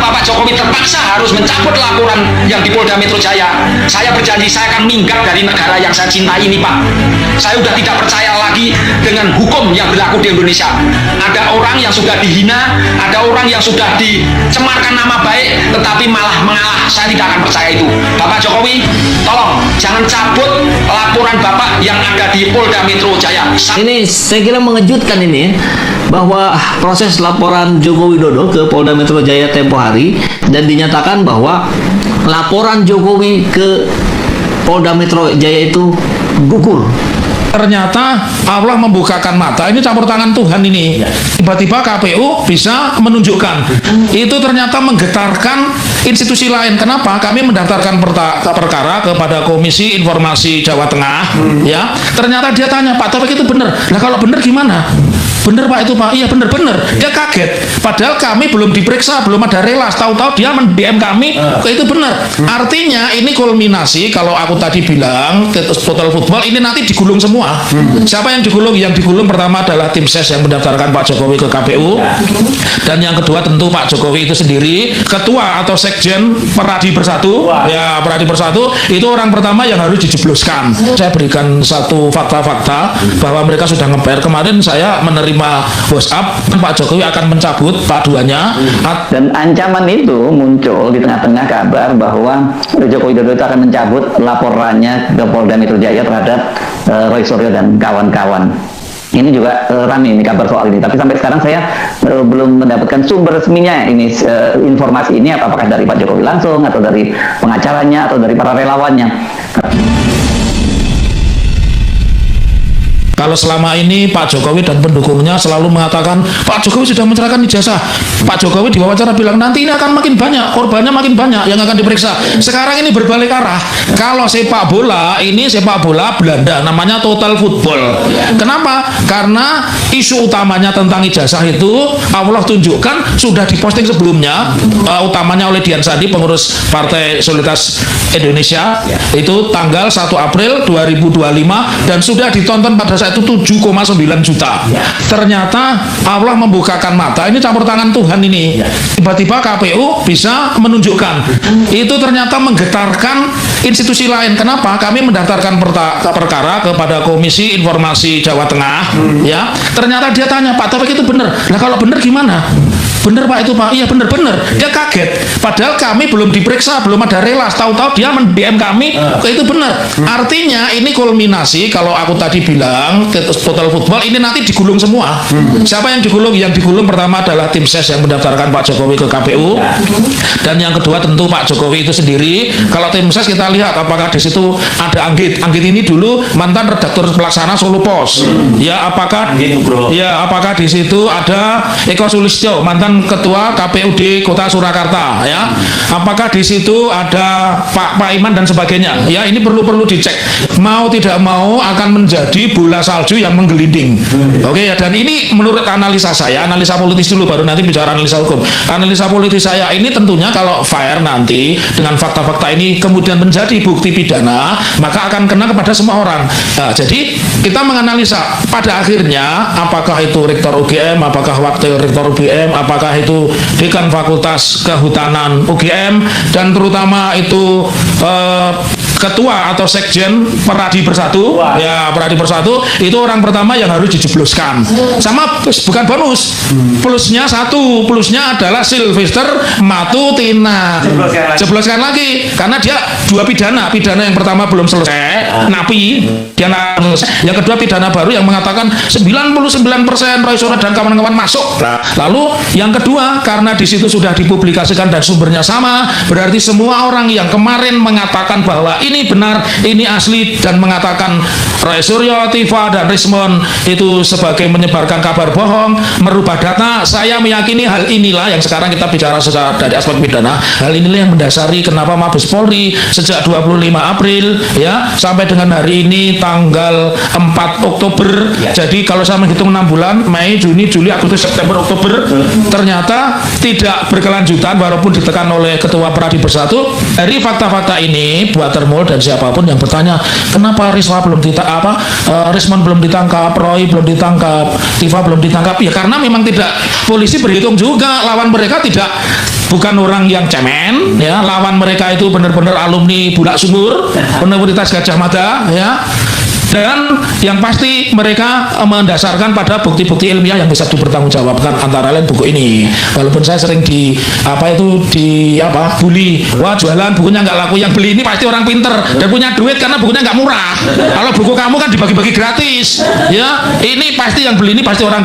kenapa Pak Jokowi terpaksa harus mencabut laporan yang di Polda Metro Jaya. Saya berjanji saya akan minggat dari negara yang saya cintai ini, Pak. Saya sudah tidak percaya lagi dengan hukum yang berlaku di Indonesia. Ada orang yang sudah dihina, ada orang yang sudah dicemarkan nama baik, tetapi malah mengalah. Saya tidak akan percaya itu. Bapak Jokowi, tolong jangan cabut laporan Bapak yang ada di Polda Metro Jaya. Ini saya kira mengejutkan ini, bahwa proses laporan Joko Widodo ke Polda Metro Jaya tempo hari, dan dinyatakan bahwa laporan Jokowi ke Polda Metro Jaya itu gugur. Ternyata Allah membukakan mata, ini campur tangan Tuhan ini. Tiba-tiba KPU bisa menunjukkan. Itu ternyata menggetarkan institusi lain. Kenapa? Kami mendaftarkan perkara kepada Komisi Informasi Jawa Tengah. Ya, ternyata dia tanya, Pak Taufik itu benar. Nah kalau benar gimana? Bener Pak itu Pak, iya bener-bener. Dia kaget, padahal kami belum diperiksa, belum ada relas. Tahu-tahu dia men-DM kami, itu bener. Artinya ini kulminasi, kalau aku tadi bilang total football ini nanti digulung semua. Siapa yang digulung? Yang digulung pertama adalah tim ses yang mendaftarkan Pak Jokowi ke KPU, dan yang kedua tentu Pak Jokowi itu sendiri, ketua atau sekjen Peradi Bersatu. Ya, Peradi Bersatu itu orang pertama yang harus dijebloskan. Saya berikan satu fakta-fakta bahwa mereka sudah nge-PR. Kemarin saya menerima WhatsApp, Pak Jokowi akan mencabut paduannya. Dan ancaman itu muncul di tengah-tengah kabar bahwa Joko Widodo itu akan mencabut laporannya ke Polda Metro Jaya terhadap Roy Suryo dan kawan-kawan. Ini juga ramai ini kabar soal ini, tapi sampai sekarang saya belum mendapatkan sumber resminya ini, informasi ini apakah dari Pak Jokowi langsung atau dari pengacaranya atau dari para relawannya. Kalau selama ini Pak Jokowi dan pendukungnya selalu mengatakan Pak Jokowi sudah menyerahkan ijazah, Pak Jokowi diwawancara bilang nanti ini akan makin banyak, korbannya makin banyak yang akan diperiksa. Sekarang ini berbalik arah. Kalau sepak bola, ini sepak bola Belanda, namanya total football. Kenapa? Karena isu utamanya tentang ijazah itu Allah tunjukkan sudah diposting sebelumnya, utamanya oleh Dian Sandi, pengurus Partai Solidaritas Indonesia, itu tanggal 1 April 2025, dan sudah ditonton pada saat itu 7,9 juta. Ternyata Allah membukakan mata, ini campur tangan Tuhan ini. Tiba-tiba KPU bisa menunjukkan. Itu ternyata menggetarkan institusi lain. Kenapa? Kami mendaftarkan perkara kepada Komisi Informasi Jawa Tengah. Ya, ternyata dia tanya, Pak Taufik itu benar. Nah kalau benar gimana? Bener Pak itu Pak, iya bener-bener. Dia kaget, padahal kami belum diperiksa, belum ada relas. Tahu-tahu dia men-DM kami, itu bener. Artinya ini kulminasi, kalau aku tadi bilang total football ini nanti digulung semua. Siapa yang digulung? Yang digulung pertama adalah tim ses yang mendaftarkan Pak Jokowi ke KPU, dan yang kedua tentu Pak Jokowi itu sendiri. Kalau tim ses kita lihat apakah di situ ada Anggit. Anggit ini dulu mantan redaktur pelaksana Solo Pos. Ya, apakah di situ ada Eko Sulistyo, mantan ketua KPUD Kota Surakarta, ya. Apakah di situ ada Pak Iman dan sebagainya? Ya, ini perlu dicek. Mau tidak mau akan menjadi bola salju yang menggelinding. Oke ya, dan ini menurut analisa saya, analisa politis dulu baru nanti bicara analisa hukum. Analisa politis saya ini tentunya kalau fair nanti dengan fakta-fakta ini kemudian menjadi bukti pidana, maka akan kena kepada semua orang. Nah, jadi kita menganalisa pada akhirnya apakah itu rektor UGM, apakah wakil rektor UGM, apakah itu dekan Fakultas Kehutanan UGM, dan terutama itu ketua atau sekjen Peradi Bersatu. Ya, Peradi Bersatu itu orang pertama yang harus dijebloskan. Sama bukan bonus, plusnya satu, plusnya adalah Sylvester Matutina. Jebloskan lagi karena dia dua pidana yang pertama belum selesai, napi, yang kedua pidana baru yang mengatakan 99% Roy Suryo dan kawan-kawan masuk. Lalu yang kedua, karena di situ sudah dipublikasikan dan sumbernya sama, berarti semua orang yang kemarin mengatakan bahwa ini benar, ini asli, dan mengatakan Roy Suryo, Tifa, dan Rismon itu sebagai menyebarkan kabar bohong, merubah data. Saya meyakini hal inilah yang sekarang kita bicara secara dari aspek pidana. Hal inilah yang mendasari kenapa Mabes Polri sejak 25 April ya sampai dengan hari ini tanggal 4 Oktober. Jadi kalau saya menghitung 6 bulan, Mei, Juni, Juli, Agustus, September, Oktober, ternyata tidak berkelanjutan walaupun ditekan oleh Ketua Peradi Bersatu. Dari fakta-fakta ini buat Termul dan siapapun yang bertanya kenapa Risma belum ditangkap, Rismon belum ditangkap, Roy belum ditangkap, Tifa belum ditangkap, ya karena memang tidak, polisi berhitung juga lawan mereka tidak bukan orang yang cemen, ya. Lawan mereka itu benar-benar alumni Bulak Sumur, Universitas Gadjah Mada, ya. Dan yang pasti mereka mendasarkan pada bukti-bukti ilmiah yang bisa dipertanggungjawabkan, antara lain buku ini. Walaupun saya sering bully, wah jualan bukunya nggak laku, yang beli ini pasti orang pinter dan punya duit karena bukunya nggak murah. Kalau buku kamu kan dibagi-bagi gratis, ya. Ini pasti yang beli ini pasti orang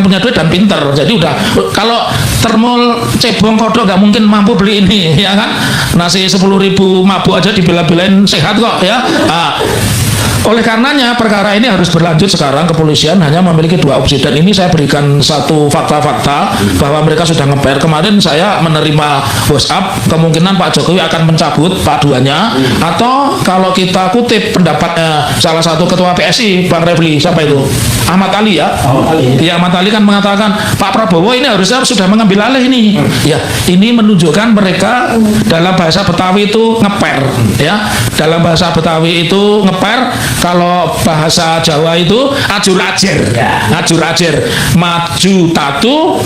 punya duit dan pinter. Jadi udah, kalau termul cebong kodok nggak mungkin mampu beli ini, ya kan. Nasi 10.000 mabuk aja dibela-belain sehat kok, ya. Oleh karenanya perkara ini harus berlanjut. Sekarang kepolisian hanya memiliki dua opsi, dan ini saya berikan satu fakta-fakta bahwa mereka sudah ngeper. Kemarin saya menerima WhatsApp, kemungkinan Pak Jokowi akan mencabut Pak 2-nya, atau kalau kita kutip pendapatnya salah satu ketua PSI, Bang Refli, siapa itu? Ahmad Ali, ya. Ya, Ahmad Ali kan mengatakan Pak Prabowo ini harusnya sudah mengambil alih ini. Ya, ini menunjukkan mereka dalam bahasa Betawi itu ngeper, ya. Dalam bahasa Betawi itu ngeper. Kalau bahasa Jawa itu ajur-ajir, ajur-ajir, maju tatu,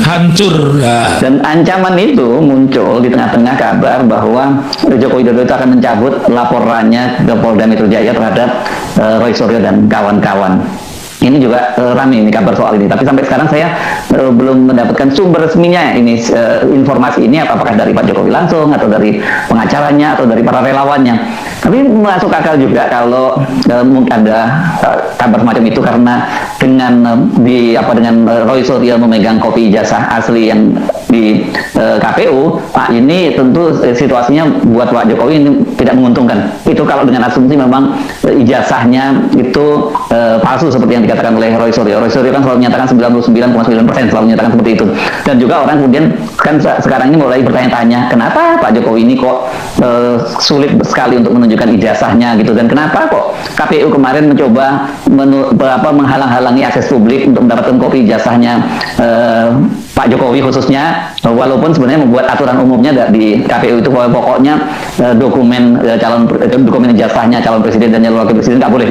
hancur. Ya. Dan ancaman itu muncul di tengah-tengah kabar bahwa Joko Widodo itu akan mencabut laporannya ke Polda Metro Jaya terhadap Roy Suryo dan kawan-kawan. Ini juga ramai ini kabar soal ini, tapi sampai sekarang saya belum mendapatkan sumber resminya ini, informasi ini apakah dari Pak Jokowi langsung atau dari pengacaranya atau dari para relawannya. Tapi masuk akal juga kalau mungkin ada kabar semacam itu, karena dengan dengan Roy Suryo memegang kopi ijazah asli yang di KPU, Pak, ini tentu situasinya buat Pak Jokowi ini tidak menguntungkan. Itu kalau dengan asumsi memang ijazahnya itu palsu seperti yang dikatakan oleh Roy Suryo. Roy Suryo kan selalu menyatakan 99,9% selalu menyatakan seperti itu. Dan juga orang kemudian kan sekarang ini mulai bertanya-tanya, kenapa Pak Jokowi ini kok sulit sekali untuk menunjukkan ijazahnya gitu, dan kenapa kok KPU kemarin mencoba menghalang-halangi akses publik untuk mendapatkan kopi ijazahnya Pak Jokowi khususnya, walaupun sebenarnya membuat aturan umumnya di KPU itu bahwa pokoknya dokumen ijazahnya calon presiden dan calon wakil presiden nggak boleh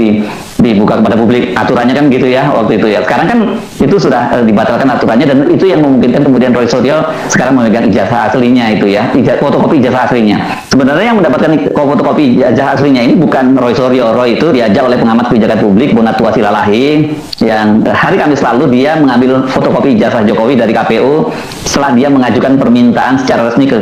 dibuka kepada publik. Aturannya kan gitu ya waktu itu ya. Sekarang kan itu sudah dibatalkan aturannya, dan itu yang memungkinkan kemudian Roy Suryo sekarang memegang ijazah aslinya itu ya, fotokopi ijazah aslinya. Sebenarnya yang mendapatkan fotokopi ijazah aslinya ini bukan Roy Suryo. Roy itu diajak oleh pengamat kebijakan publik Bonatua Silalahi, yang hari Kamis lalu dia mengambil fotokopi ijazah Jokowi dari KPU setelah dia mengajukan permintaan secara resmi ke